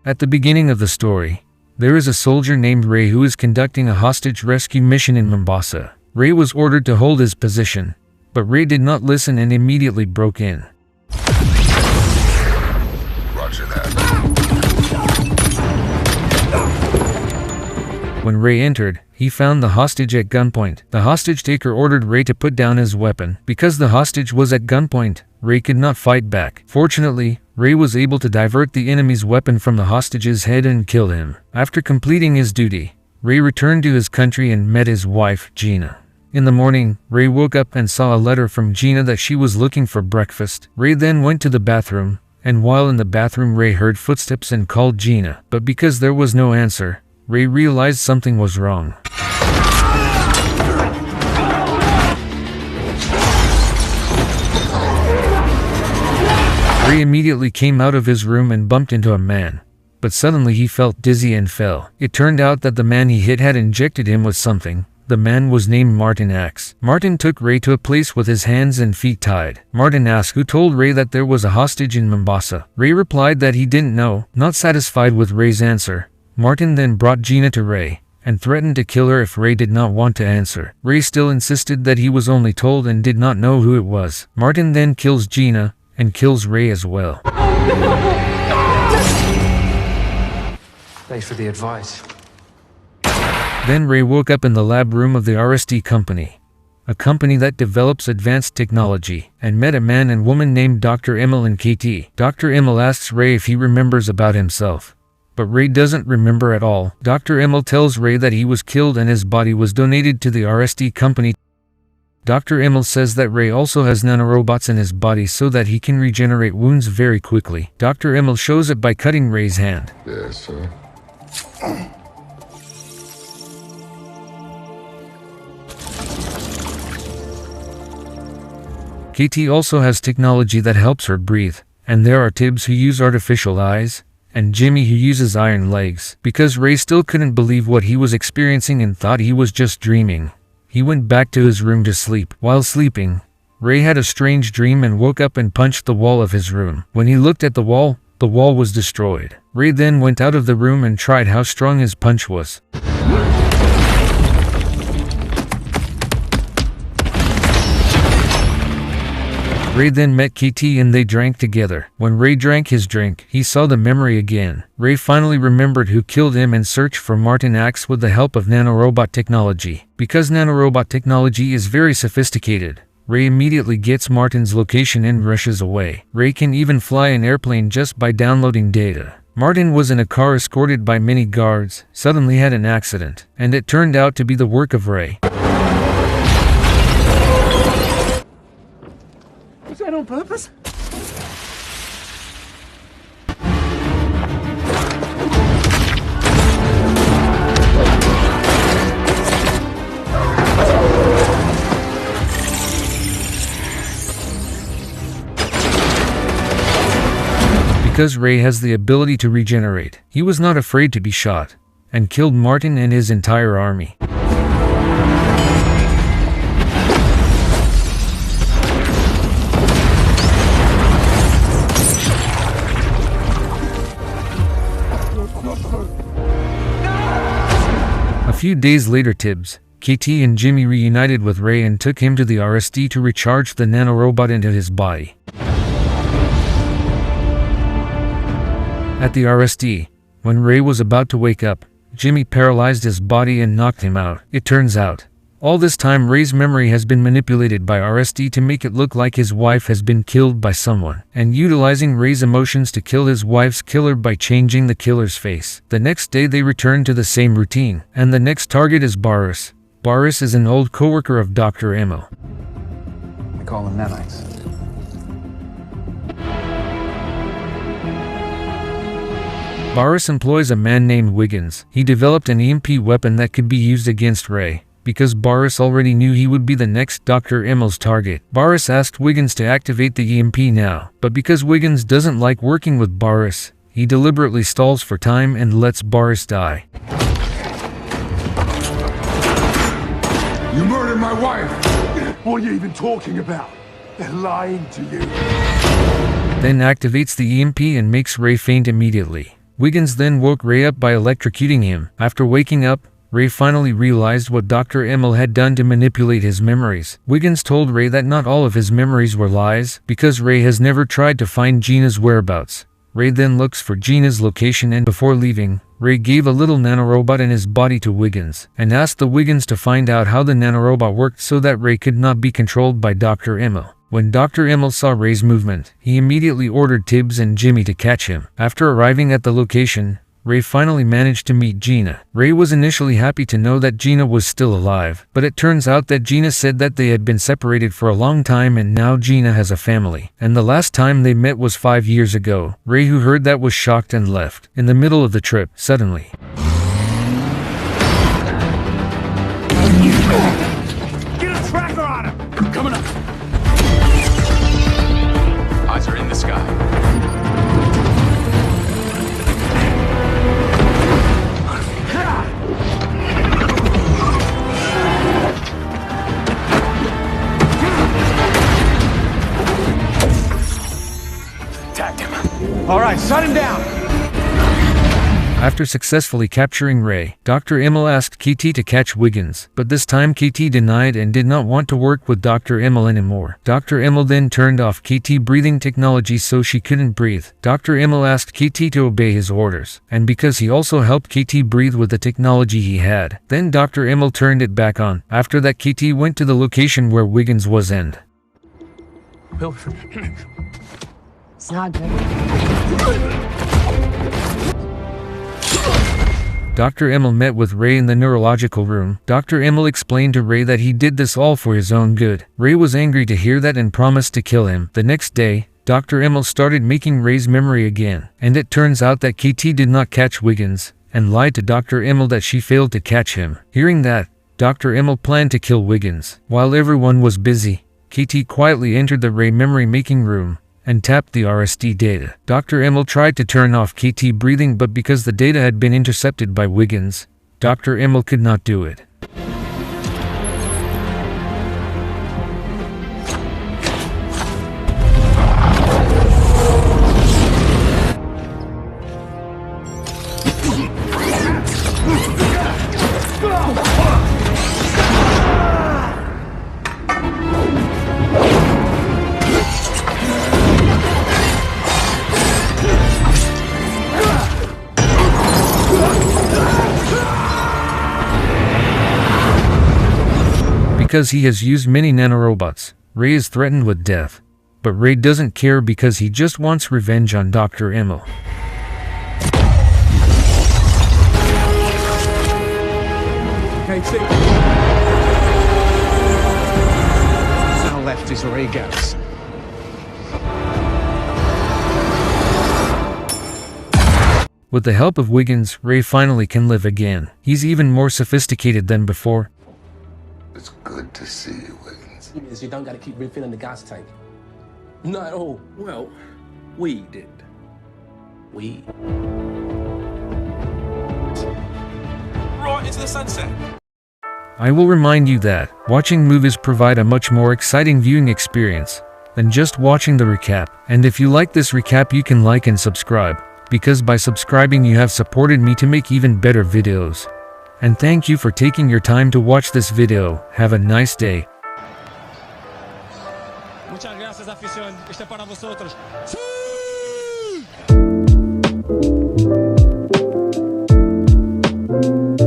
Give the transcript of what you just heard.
At the beginning of the story, there is a soldier named Ray who is conducting a hostage rescue mission in Mombasa. Ray was ordered to hold his position, but Ray did not listen and immediately broke in. Roger that. When Ray entered, he found the hostage at gunpoint. The hostage taker ordered Ray to put down his weapon. Because the hostage was at gunpoint, Ray could not fight back. Fortunately, Ray was able to divert the enemy's weapon from the hostage's head and kill him. After completing his duty, Ray returned to his country and met his wife, Gina. In the morning, Ray woke up and saw a letter from Gina that she was looking for breakfast. Ray then went to the bathroom, and while in the bathroom Ray heard footsteps and called Gina. But because there was no answer, Ray realized something was wrong. Ray immediately came out of his room and bumped into a man, but suddenly he felt dizzy and fell. It turned out that the man he hit had injected him with something. The man was named Martin Axe. Martin took Ray to a place with his hands and feet tied. Martin asked who told Ray that there was a hostage in Mombasa. Ray replied that he didn't know. Not satisfied with Ray's answer, Martin then brought Gina to Ray and threatened to kill her if Ray did not want to answer. Ray still insisted that he was only told and did not know who it was. Martin then kills Gina and kills Ray as well. Thanks for the advice. Then Ray woke up in the lab room of the RST company, a company that develops advanced technology, and met a man and woman named Dr. Emil and KT. Dr. Emil asks Ray if he remembers about himself, but Ray doesn't remember at all. Dr. Emil tells Ray that he was killed and his body was donated to the RST company. Dr. Emil says that Ray also has nanorobots in his body so that he can regenerate wounds very quickly. Dr. Emil shows it by cutting Ray's hand. Yes, sir. KT also has technology that helps her breathe, and there are Tibbs who use artificial eyes, and Jimmy who uses iron legs. Because Ray still couldn't believe what he was experiencing and thought he was just dreaming, he went back to his room to sleep. While sleeping, Ray had a strange dream and woke up and punched the wall of his room. When he looked at the wall was destroyed. Ray then went out of the room and tried how strong his punch was. Ray then met KT and they drank together. When Ray drank his drink, he saw the memory again. Ray finally remembered who killed him and searched for Martin Axe with the help of nanorobot technology. Because nanorobot technology is very sophisticated, Ray immediately gets Martin's location and rushes away. Ray can even fly an airplane just by downloading data. Martin was in a car escorted by many guards, suddenly had an accident, and it turned out to be the work of Ray. Was that on purpose? Because Ray has the ability to regenerate, he was not afraid to be shot, and killed Martin and his entire army. A few days later, Tibbs, KT and Jimmy reunited with Ray and took him to the RST to recharge the nanorobot into his body. At the RST, when Ray was about to wake up, Jimmy paralyzed his body and knocked him out. It turns out, all this time Ray's memory has been manipulated by RST to make it look like his wife has been killed by someone, and utilizing Ray's emotions to kill his wife's killer by changing the killer's face. The next day they return to the same routine, and the next target is Pearce. Pearce is an old co-worker of Dr. Emil. We call them nanites. Pearce employs a man named Wiggins. He developed an EMP weapon that could be used against Ray, because Pearce already knew he would be the next Dr. Emil's target. Pearce asked Wiggins to activate the EMP now, but because Wiggins doesn't like working with Pearce, he deliberately stalls for time and lets Pearce die. You murdered my wife! What are you even talking about? They're lying to you. Then activates the EMP and makes Ray faint immediately. Wiggins then woke Ray up by electrocuting him. After waking up, Ray finally realized what Dr. Emil had done to manipulate his memories. Wiggins told Ray that not all of his memories were lies, because Ray has never tried to find Gina's whereabouts. Ray then looks for Gina's location, and before leaving, Ray gave a little nanorobot in his body to Wiggins, and asked the Wiggins to find out how the nanorobot worked so that Ray could not be controlled by Dr. Emil. When Dr. Emil saw Ray's movement, he immediately ordered Tibbs and Jimmy to catch him. After arriving at the location, Ray finally managed to meet Gina. Ray was initially happy to know that Gina was still alive, but it turns out that Gina said that they had been separated for a long time and now Gina has a family. And the last time they met was 5 years ago. Ray, who heard that, was shocked and left. In the middle of the trip, suddenly, Get a tracker on him! Coming up! Eyes are in the sky. Tagged him. All right, shut him down! after successfully capturing Ray, Dr. Emil asked KT to catch Wiggins, but this time KT denied and did not want to work with Dr. Emil anymore. Dr. Emil then turned off KT breathing technology so she couldn't breathe. Dr. Emil asked KT to obey his orders, and because he also helped KT breathe with the technology he had. Then Dr. Emil turned it back on. After that, KT went to the location where Wiggins was and it's not good. Dr. Emil met with Ray in the neurological room. Dr. Emil explained to Ray that he did this all for his own good. Ray was angry to hear that and promised to kill him. The next day, Dr. Emil started making Ray's memory again, and it turns out that KT did not catch Wiggins, and lied to Dr. Emil that she failed to catch him. Hearing that, Dr. Emil planned to kill Wiggins. While everyone was busy, KT quietly entered the Ray memory making room and tapped the RST data. Dr. Emil tried to turn off KT breathing, but because the data had been intercepted by Wiggins, Dr. Emil could not do it. Because he has used many nanorobots, Ray is threatened with death. But Ray doesn't care because he just wants revenge on Dr. Emil. Can't see. Now left is Ray Garrison. With the help of Wiggins, Ray finally can live again. He's even more sophisticated than before. It's good to see you, Wiggins. Is you don't gotta keep refilling the gas tank. Not at all. Well, we did. We. Right into the sunset. I will remind you that watching movies provide a much more exciting viewing experience than just watching the recap. And if you like this recap, you can like and subscribe, because by subscribing you have supported me to make even better videos. And thank you for taking your time to watch this video. Have a nice day. Muchas gracias, afición. Este para vosotros. ¡Sí!